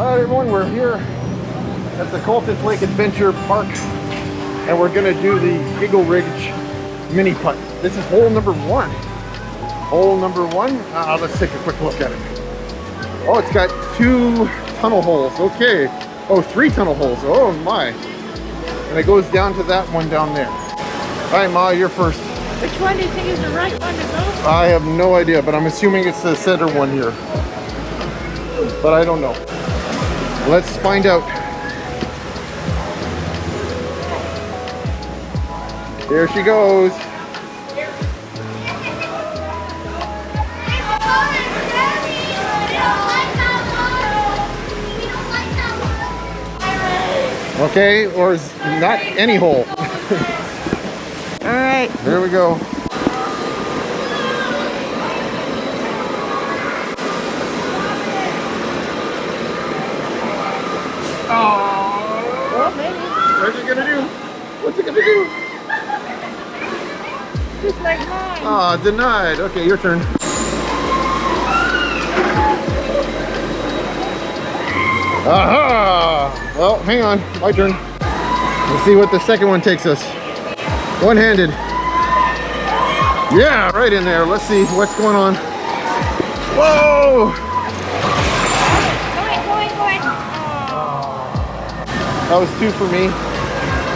Alright everyone, we're here at the Cultus Lake Adventure Park and we're going to do the Giggle Ridge mini putt. This is hole number 1. Hole number 1, let's take a quick look at it. Oh, it's got 2 tunnel holes, okay. Oh, 3 tunnel holes, oh my. And it goes down to that one down there. Alright Ma, you're first. Which one do you think is the right one to go? I have no idea, but I'm assuming it's the center one here. But I don't know. Let's find out. There she goes. Okay, or is not any hole. All right. There we go. Well, maybe. What's it gonna do? What's it gonna do? Just like mine. Ah, denied. Okay, your turn. Aha! Well, hang on. My turn. Let's see what the second one takes us. One-handed. Yeah, right in there. Let's see what's going on. Whoa! That was 2 for me.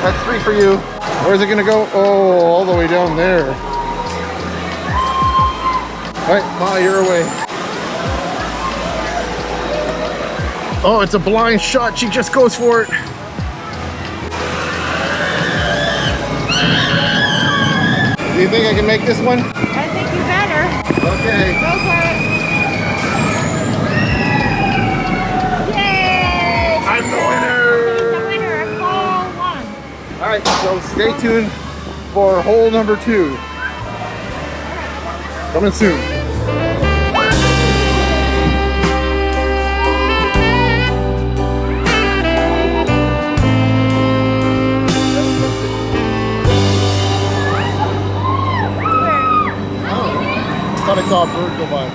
That's 3 for you. Where's it gonna go? Oh, all the way down there. All right, Ma, you're away. Oh, it's a blind shot. She just goes for it. Do you think I can make this one? I think you better. Okay. Go for it. Yay! I'm the winner. The winner of hole 1. All right, so stay tuned for hole number 2. Coming soon. I thought I saw a bird go by.